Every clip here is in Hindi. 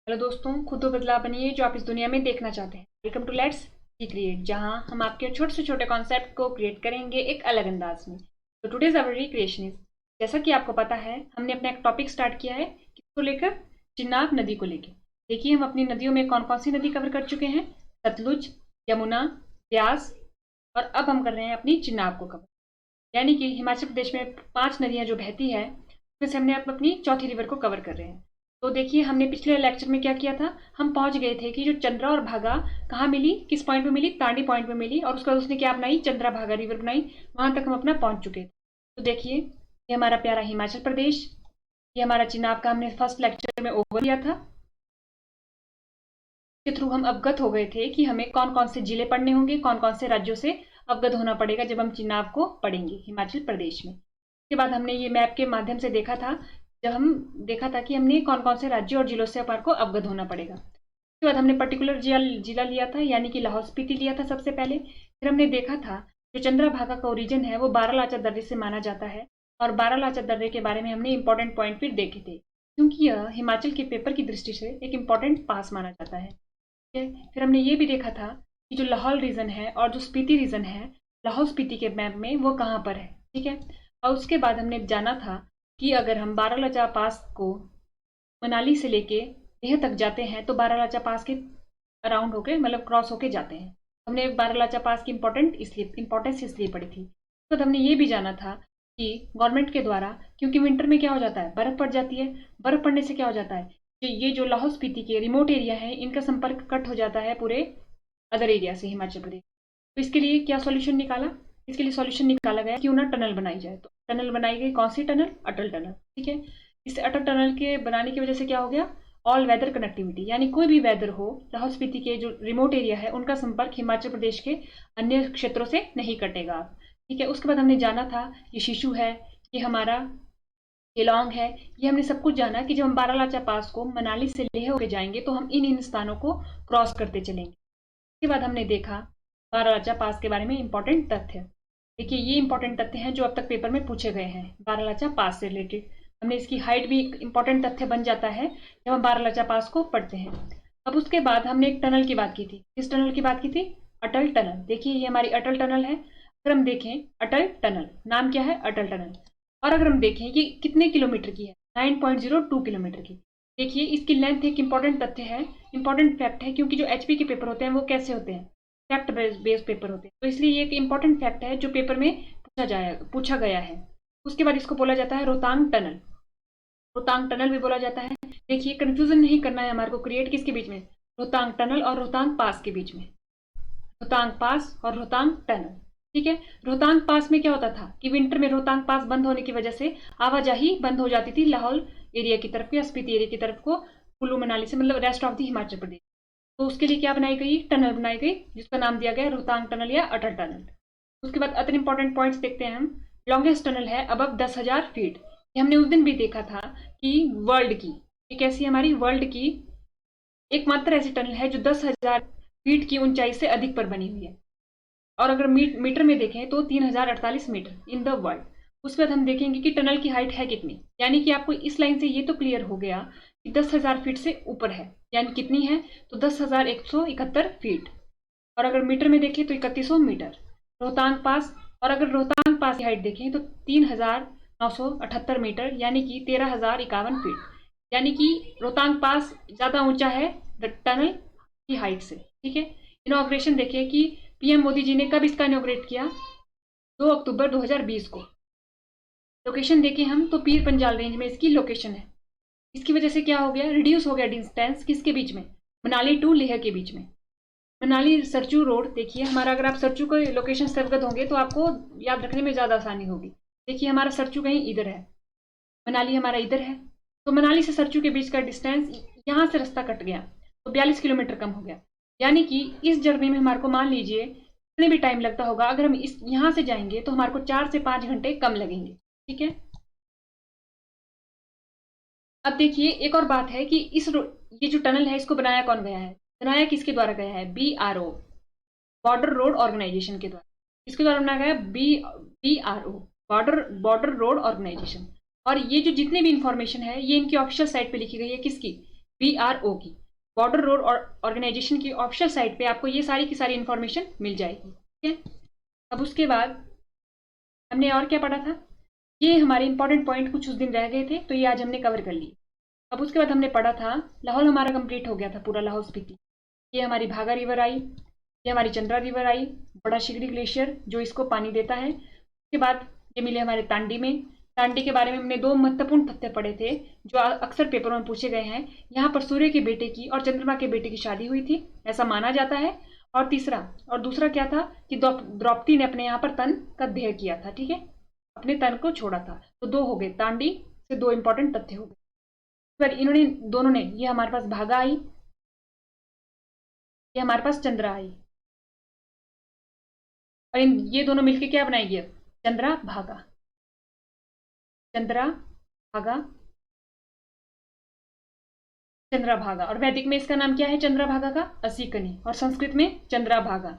हेलो दोस्तों, खुद वो बदलाव बनिए जो आप इस दुनिया में देखना चाहते हैं। Welcome to let's see create, जहां हम आपके छोटे से छोटे कॉन्सेप्ट को क्रिएट करेंगे एक अलग अंदाज में। तो टुडेज आवर रिक्रिएशन इज, जैसा कि आपको पता है, हमने अपना एक टॉपिक स्टार्ट किया है किसको लेकर, चिनाब नदी को लेकर। देखिए हम अपनी नदियों में कौन कौन सी नदी कवर कर चुके हैं, सतलुज, यमुना, ब्यास, और अब हम कर रहे हैं अपनी चिनाब को कवर। यानी कि हिमाचल प्रदेश में 5 नदियां जो बहती है उसमें से हमने अब अपनी चौथी रिवर को कवर कर रहे हैं। तो देखिए हमने पिछले लेक्चर में क्या किया था, हम पहुंच गए थे कि जो चंद्रा और भागा कहाँ मिली, किस पॉइंट पे मिली, तांडी पॉइंट पे मिली, और उसके बाद उसने क्या बनाई, चंद्रा भागा रिवर बनाई। वहां तक हम अपना पहुंच चुके थे। तो देखिए ये हमारा प्यारा हिमाचल प्रदेश, ये हमारा चिनाब का हमने फर्स्ट लेक्चर में ओवर किया था। के थ्रू हम अवगत हो गए थे कि हमें कौन कौन से जिले पढ़ने होंगे, कौन कौन से राज्यों से अवगत होना पड़ेगा जब हम चिनाब को पढ़ेंगे हिमाचल प्रदेश में। उसके बाद हमने ये मैप के माध्यम से देखा था, जब हम देखा था कि हमने कौन कौन से राज्यों और जिलों से अपन को अवगत होना पड़ेगा। उसके बाद हमने पर्टिकुलर जिला लिया था, यानी कि लाहौल स्पीति लिया था सबसे पहले। फिर हमने देखा था जो चंद्रभागा का ओरिजिन है वो बारालाचा दर्रे से माना जाता है, और बारालाचा दर्रे के बारे में हमने इंपॉर्टेंट पॉइंट फिर देखे थे, क्योंकि यह हिमाचल के पेपर की दृष्टि से एक इंपॉर्टेंट पास माना जाता है। फिर हमने ये भी देखा था कि जो लाहौल रीजन है और जो स्पीति रीजन है लाहौल स्पीति के मैप में वो कहाँ पर है, ठीक है। और उसके बाद हमने जाना था कि अगर हम बारालाचा पास को मनाली से लेके लेह तक जाते हैं तो बारालाचा पास के अराउंड होके, मतलब क्रॉस होके जाते हैं। हमने बारालाचा पास की इंपॉर्टेंस इसलिए पड़ी थी। तो हमने ये भी जाना था कि गवर्नमेंट के द्वारा, क्योंकि विंटर में क्या हो जाता है, बर्फ पड़ जाती है। बर्फ पड़ने से क्या हो जाता है, ये जो लाहौल स्पीति के रिमोट एरिया है इनका संपर्क कट हो जाता है पूरे अदर एरिया से हिमाचल प्रदेश। तो इसके लिए क्या सॉल्यूशन निकाला, इसके लिए सॉल्यूशन निकाला गया क्यों ना टनल बनाई जाए। तो टनल बनाई गई, कौन सी टनल, अटल टनल, ठीक है। इस अटल टनल के बनाने की वजह से क्या हो गया, ऑल वेदर कनेक्टिविटी, यानी कोई भी वेदर हो, लाहौल स्पीति के जो रिमोट एरिया है उनका संपर्क हिमाचल प्रदेश के अन्य क्षेत्रों से नहीं कटेगा, ठीक है। उसके बाद हमने जाना था ये शिशु है, ये हमारा केलोंग है, ये हमने सब कुछ जाना कि जब हम बारालाचा पास को मनाली से लेह होके जाएंगे तो हम इन स्थानों को क्रॉस करते चलेंगे। उसके बाद हमने देखा बारालाचा पास के बारे में इंपॉर्टेंट तथ्य। देखिए ये इंपॉर्टेंट तथ्य हैं जो अब तक पेपर में पूछे गए हैं बारालाचा पास से रिलेटेड। हमने इसकी हाइट भी एक इंपॉर्टेंट तथ्य बन जाता है जब हम बारालाचा पास को पढ़ते हैं। अब उसके बाद हमने एक टनल की बात की थी, किस टनल की बात की थी, अटल टनल। देखिए ये हमारी अटल टनल है। अगर हम देखें अटल टनल, नाम क्या है, अटल टनल। और अगर हम देखें ये कितने किलोमीटर की है, 9.02 किलोमीटर की। देखिए इसकी लेंथ एक इंपॉर्टेंट तथ्य है, इंपॉर्टेंट फैक्ट है, क्योंकि जो एचपी के पेपर होते हैं वो कैसे होते हैं, फैक्ट बेस्ड पेपर होते हैं। तो इसलिए ये एक इंपॉर्टेंट फैक्ट है जो पेपर में पूछा गया है। उसके बाद इसको बोला जाता है रोहतांग टनल, रोहतांग टनल भी बोला जाता है। देखिए कंफ्यूजन नहीं करना है हमारे को क्रिएट किसके बीच में, रोहतांग टनल और रोहतांग पास के बीच में, रोहतांग पास और रोहतांग टनल, ठीक है। रोहतांग पास में क्या होता था कि विंटर में रोहतांग पास बंद होने की वजह से आवाजाही बंद हो जाती थी लाहौल एरिया की तरफ या स्पीति एरिया की तरफ को, कुल्लू मनाली से, मतलब rest of the Himachal Pradesh. तो उसके लिए क्या बनाई गई, टनल बनाई गई जिसका नाम दिया गया रोहतांग टनल या अटल टनल। उसके बाद अदर इंपॉर्टेंट पॉइंट्स देखते हैं हम। लॉन्गेस्ट टनल है अबव 10,000 फीट। ये हमने उस दिन भी देखा था कि वर्ल्ड की, एक ऐसी हमारी वर्ल्ड की एकमात्र ऐसी टनल है जो 10,000 फीट की ऊंचाई से अधिक पर बनी हुई है। और अगर मीटर में देखें तो 3048 मीटर इन द वर्ल्ड। उसके बाद हम देखेंगे कि टनल की हाइट है कितनी, यानी कि आपको इस लाइन से ये तो क्लियर हो गया कि 10,000 फीट से ऊपर है, यानी कितनी है, तो 10,171 फीट। और अगर मीटर में देखें तो 3100 मीटर रोहतांग पास। और अगर रोहतांग पास की हाइट देखें तो 3,978 मीटर, यानी कि 13,051 फीट। यानी कि रोहतांग पास ज्यादा ऊंचा है द टनल की हाइट से, ठीक है। इनॉग्रेशन देखिए कि पीएम मोदी जी ने कब इसका इनॉग्रेट किया, 2 अक्टूबर 2020 को। लोकेशन देखें हम तो पीर पंजाल रेंज में इसकी लोकेशन है। इसकी वजह से क्या हो गया, रिड्यूस हो गया डिस्टेंस किसके बीच में, मनाली टू लेह के बीच में। मनाली सरचू रोड देखिए हमारा, अगर आप सरचू को लोकेशन से अवगत होंगे तो आपको याद रखने में ज्यादा आसानी होगी। देखिए हमारा सरचू कहीं इधर है, मनाली हमारा इधर है, तो मनाली से सरचू के बीच का डिस्टेंस, यहाँ से रास्ता कट गया तो 42 किलोमीटर कम हो गया। यानी कि इस जर्नी में हमारे को मान लीजिए कितने भी टाइम लगता होगा, अगर हम इस यहाँ से जाएंगे तो हमारे को 4 से 5 घंटे कम लगेंगे, ठीक है। अब देखिए एक और बात है कि ये जो टनल है इसको बनाया कौन गया है, बनाया किसके द्वारा गया है, BRO, बॉर्डर रोड ऑर्गेनाइजेशन के द्वारा। इसके द्वारा बनाया गया BRO, बॉर्डर रोड ऑर्गेनाइजेशन। और ये जो जितने भी इंफॉर्मेशन है ये इनकी ऑफिशियल साइट पे लिखी गई है, किसकी, BRO की, बॉर्डर रोड ऑर्गेनाइजेशन की ऑफिशियल साइट पे आपको ये सारी की सारी इंफॉर्मेशन मिल जाएगी। ठीक है, अब उसके बाद हमने और क्या पढ़ा था, ये हमारे इंपॉर्टेंट पॉइंट कुछ उस दिन रह गए थे, तो ये आज हमने कवर कर लिए। अब उसके बाद हमने पढ़ा था, लाहौल हमारा कंप्लीट हो गया था पूरा, लाहौल स्पीति। ये हमारी भागा रिवर आई, ये हमारी चंद्रा रिवर आई, बड़ा शिगड़ी ग्लेशियर जो इसको पानी देता है। उसके बाद ये मिले हमारे तांडी में। तांडी के बारे में हमने दो महत्वपूर्ण तथ्य पढ़े थे जो अक्सर पेपरों में पूछे गए हैं। यहाँ पर सूर्य के बेटे की और चंद्रमा के बेटे की शादी हुई थी, ऐसा माना जाता है। और दूसरा क्या था कि द्रौपदी ने अपने यहाँ पर तन का देह किया था। ठीक है, अपने तन को छोड़ा था। तो दो हो गए, तांडी से दो इंपॉर्टेंट तथ्य हो गए। फिर इन्होंने दोनों ने, ये हमारे पास भागा आई, ये हमारे पास चंद्रा आई, और ये दोनों मिलके क्या बनाएगी, चंद्रा भागा। चंद्रा भागा, चंद्रभागा। और वैदिक में इसका नाम क्या है चंद्रभागा का, असीकनी, और संस्कृत में चंद्रभागा।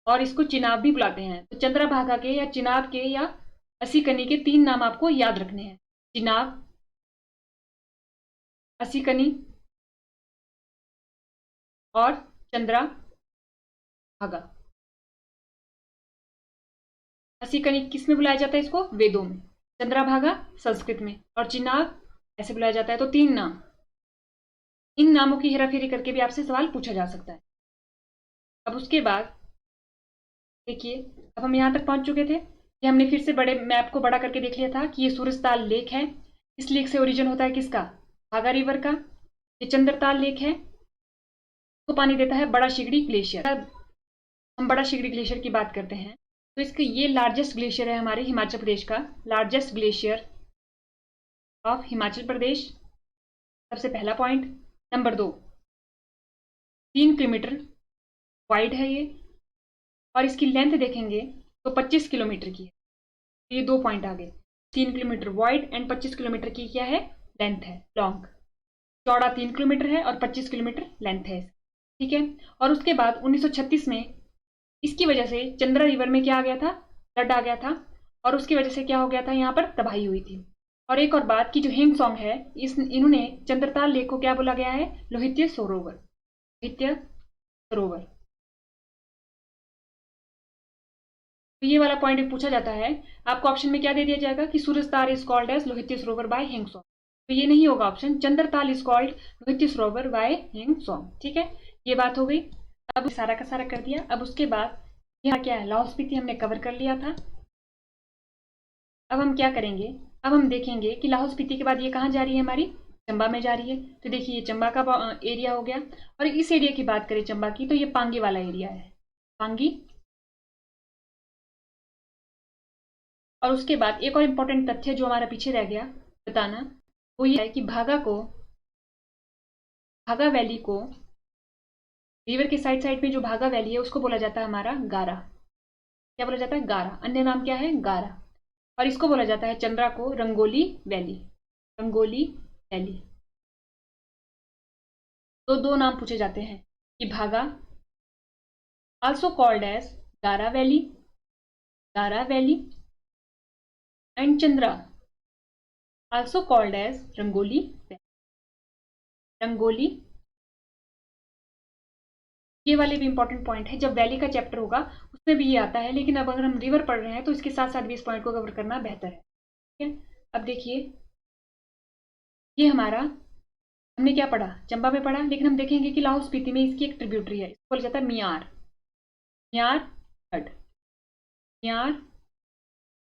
और इसको चिनाब भी बुलाते हैं। तो चंद्रभागा के या चिनाब के या असीकनी के तीन नाम आपको याद रखने हैं, चिनाब, असीकनी और चंद्रभागा। असीकनी किस में बुलाया जाता है इसको, वेदों में। चंद्रभागा संस्कृत में, और चिनाब ऐसे बुलाया जाता है। तो तीन नाम, इन नामों की हेराफेरी करके भी आपसे सवाल पूछा जा सकता है। अब उसके बाद देखिए, अब हम यहाँ तक पहुंच चुके थे कि हमने फिर से बड़े मैप को बड़ा करके देख लिया था कि ये सूरजताल लेक है। इस लेक से ओरिजिन होता है किसका, भागा रिवर का। ये चंद्रताल लेक है, तो पानी देता है बड़ा शिगड़ी ग्लेशियर। हम बड़ा शिगड़ी ग्लेशियर की बात करते हैं तो इसका ये लार्जेस्ट ग्लेशियर है हमारे हिमाचल प्रदेश का, largest glacier of Himachal Pradesh. सबसे पहला पॉइंट। नंबर 2, 3 किलोमीटर वाइड है ये, और इसकी लेंथ देखेंगे तो 25 किलोमीटर की है। ये 2 पॉइंट आ गए, 3 किलोमीटर वाइड एंड 25 किलोमीटर की क्या है, लेंथ है, लॉन्ग। चौड़ा 3 किलोमीटर है और 25 किलोमीटर लेंथ है। ठीक है, और उसके बाद 1936 में इसकी वजह से चंद्रा रिवर में क्या आ गया था, फ्लड आ गया था, और उसकी वजह से क्या हो गया था, यहाँ पर तबाही हुई थी। और एक और बात कि जो हिंग सॉन्ग है, इन्होंने चंद्रताल लेक को क्या बोला गया है, लोहित्य सरोवर, लोहित्य सरोवर। तो ये वाला पॉइंट पूछा जाता है आपको, ऑप्शन में क्या दे दिया जाएगा कि Surajtal is called as लोहित्य Sarovar bye हिंग सॉन्ग। तो ये नहीं होगा option, Chandratal is called लोहित्य Sarovar bye हिंग सॉन्ग। ठीक है, ये बात हो गई। अब सारा का सारा कर दिया। अब उसके बाद यहाँ क्या है, लाहौल स्पीति हमने कवर कर लिया था। अब हम क्या करेंगे, अब हम देखेंगे कि लाहौल स्पीति के बाद ये कहाँ जा रही है, हमारी चंबा में जा रही है। तो देखिए, ये चंबा का एरिया हो गया। और इस एरिया की बात करें चंबा की, तो ये पांगी वाला एरिया है, पांगी। और उसके बाद एक और इम्पोर्टेंट तथ्य जो हमारा पीछे रह गया बताना, वो ये है कि भागा वैली को, रिवर के साइड में जो भागा वैली है उसको बोला जाता है हमारा गारा। क्या बोला जाता है, गारा। अन्य नाम क्या है, गारा। और इसको बोला जाता है चंद्रा को रंगोली वैली, रंगोली वैली। तो दो नाम पूछे जाते हैं कि Bhaga, also called as Gara valley, Gara valley, and Chandra also called as Rangoli valley, Rangoli. ये वाले भी इंपॉर्टेंट पॉइंट है, जब वैली का चैप्टर होगा उसमें भी ये आता है, लेकिन अब अगर हम रिवर पढ़ रहे हैं तो इसके साथ साथ भी इस पॉइंट को कवर करना बेहतर है। ठीक है, अब देखिए, ये हमारा हमने क्या पढ़ा, चंबा में पढ़ा, लेकिन हम देखेंगे कि लाहौल स्पीति में इसकी एक ट्रिब्यूटरी है, इसको बोला जाता है मियार, मियार खड्ड, मियार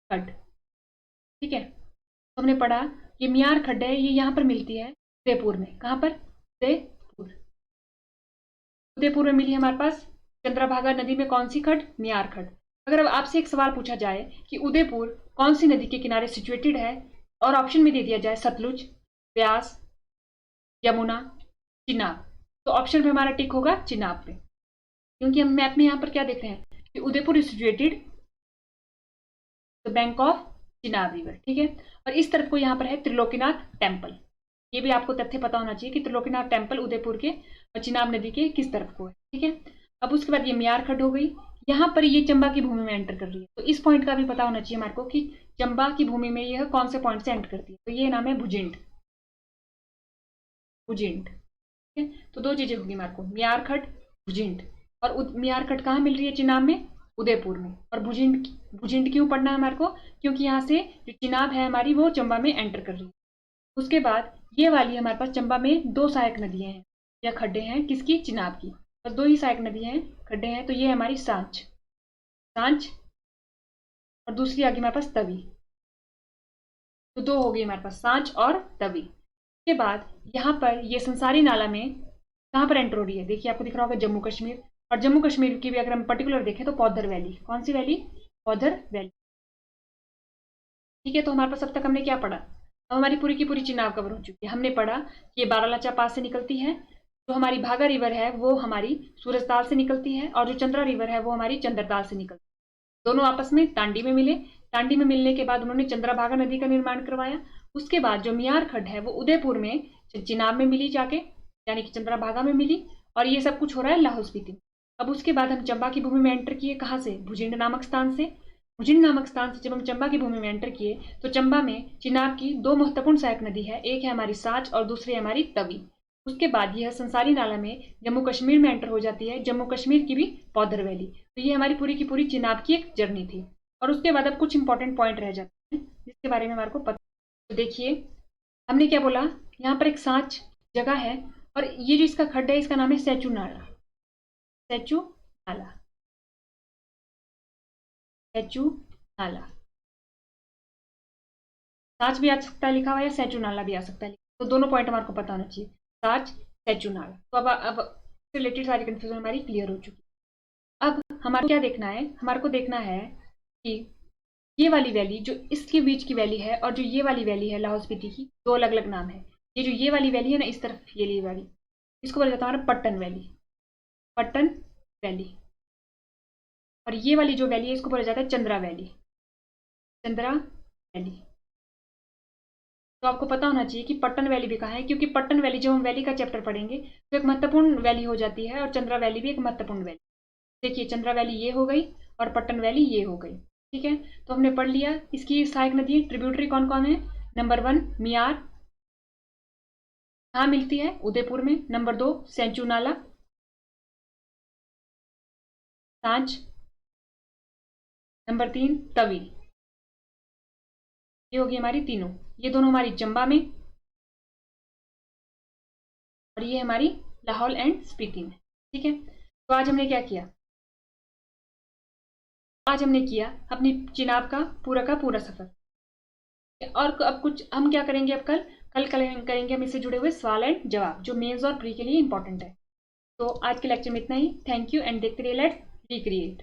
खड्ड। ठीक है, तो हमने पढ़ा ये मियार खड्ड है, ये यहाँ पर मिलती है उदयपुर में। कहाँ पर, उदयपुर। उदयपुर में मिली हमारे पास चंद्रभागा नदी में कौन सी खड्ड, मियार खड्ड। अगर अब आपसे एक सवाल पूछा जाए कि उदयपुर कौन सी नदी के किनारे सिचुएटेड है, और ऑप्शन में दे दिया जाए सतलुज, व्यास, यमुना, चिनाब, तो ऑप्शन में हमारा टिक होगा चिनाब पे, क्योंकि हम मैप में यहाँ पर क्या देख रहे हैं कि Udaipur is situated the bank of Chenab river. ठीक है, और इस तरफ को यहाँ पर है त्रिलोकीनाथ टेम्पल। ये भी आपको तथ्य पता होना चाहिए कि त्रिलोकीनाथ टेम्पल उदयपुर के और चिनाब नदी के किस तरफ को है। ठीक है, अब उसके बाद ये मियार खड्ड हो गई, यहाँ पर ये चंबा की भूमि में एंटर कर रही है। तो इस पॉइंट का भी पता होना चाहिए हमारे को कि चंबा की भूमि में यह कौन से पॉइंट से एंटर करती है। तो ये नाम है भुजिंड, भुजिंड। ठीक है, तो दो चीजें होगी हमारे को, मियारखंड, भुजिंड। और मियारखंड कहाँ मिल रही है चिनाब में? उदयपुर में। और भुजिंड, भुजिंड क्यों पढ़ना है हमारे को? क्योंकि यहाँ से जो चिनाब है हमारी वो चंबा में एंटर कर रही है। उसके बाद ये वाली हमारे पास चंबा में दो सहायक नदियां हैं या खड्डे हैं, किसकी? चिनाब की। बस दो ही सहायक नदियां हैं, खड्डे हैं, तो ये हमारी सांच, सांच, और दूसरी आ गई हमारे पास तवी। तो दो हो गई हमारे पास, सांच और तवी। के बाद यहाँ पर ये संसारी नाला में कहाँ पर एंटर हो रही है? देखिए आपको दिख रहा होगा जम्मू कश्मीर। और जम्मू कश्मीर की भी अगर हम पर्टिकुलर देखें तो पौधर वैली। कौन सी वैली? पौधर वैली। ठीक है, तो हमारे पास अब तक हमने क्या पढ़ा? अब हमारी पूरी की पूरी चिनाब कवर हो चुकी है। हमने पढ़ा कि ये बारालाचा पास से निकलती है, जो हमारी भागा रिवर है वो हमारी सूरजताल से निकलती है, और जो चंद्रा रिवर है वो हमारी चंद्रताल से निकलती है। दोनों आपस में तांडी में मिले। तांडी में मिलने के बाद उन्होंने चंद्रभागा नदी का निर्माण करवाया। उसके बाद जो मियार खड्ड है वो उदयपुर में चिनाब में मिली जाके, यानी कि चंद्रभागा में मिली। और ये सब कुछ हो रहा है लाहौल स्पीति में। अब उसके बाद हम चंबा की भूमि में एंटर किए, कहाँ से? भुजिंड नामक स्थान से। भुजिंड नामक स्थान से जब हम चंबा की भूमि में एंटर किए तो चंबा में चिनाब की दो महत्वपूर्ण सहायक नदी है, एक है हमारी सांच और दूसरी है हमारी तवी। उसके बाद यह संसारी नाला में जम्मू कश्मीर में एंटर हो जाती है, जम्मू कश्मीर की भी पौधर वैली। तो ये हमारी पूरी की पूरी चिनाब की एक जर्नी थी। और उसके बाद अब कुछ इंपॉर्टेंट पॉइंट रह जाते हैं जिसके बारे में हमारे को पता। तो देखिए हमने क्या बोला, यहाँ पर एक सांच जगह है, और ये जो इसका खड्डा है इसका नाम है सैचू नाला। सैचू नाला, सैचू नाला। सांच भी आ सकता है लिखा हुआ है, सैचू नाला भी आ सकता है। तो दोनों पॉइंट हमारे को पता होना चाहिए, सांच, सैचू नाला। तो अब रिलेटेड सारी कंफ्यूजन हमारी क्लियर हो चुकी है। अब हमारे क्या देखना है? हमारे को देखना है कि ये वाली वैली जो इसके बीच की वैली है और जो ये वाली वैली है लाहौल स्पीति की, दो अलग अलग नाम है। ये जो ये वाली वैली है ना, इस तरफ ये वाली, इसको बोला जाता है हमारा पट्टन वैली, पट्टन वैली। और ये वाली जो वैली है इसको बोला जाता है चंद्रा वैली, चंद्रा वैली। तो आपको पता होना चाहिए कि पट्टन वैली भी कहाँ है, क्योंकि पट्टन वैली जब हम वैली का चैप्टर पढ़ेंगे तो एक महत्वपूर्ण वैली हो जाती है, और चंद्रा वैली भी एक महत्वपूर्ण वैली। देखिए चंद्रा वैली ये हो गई और पट्टन वैली ये हो गई। ठीक है, तो हमने पढ़ लिया इसकी सहायक नदी ट्रिब्यूटरी कौन कौन है। नंबर 1 मियार, कहाँ मिलती है? उदयपुर में। नंबर 2 सैंचू नाला, सांच। नंबर 3 तवी। ये होगी हमारी तीनों, ये दोनों हमारी चंबा में और ये हमारी लाहौल एंड स्पीति में। ठीक है, तो आज हमने क्या किया? आज हमने किया अपनी चिनाब का पूरा सफर। और अब कुछ हम क्या करेंगे? अब कल करेंगे हम इससे जुड़े हुए सवाल एंड जवाब, जो मेंस और प्री के लिए इंपॉर्टेंट है। तो आज के लेक्चर में इतना ही। थैंक यू एंड देखते रहिए लेट्स रिक्रिएट।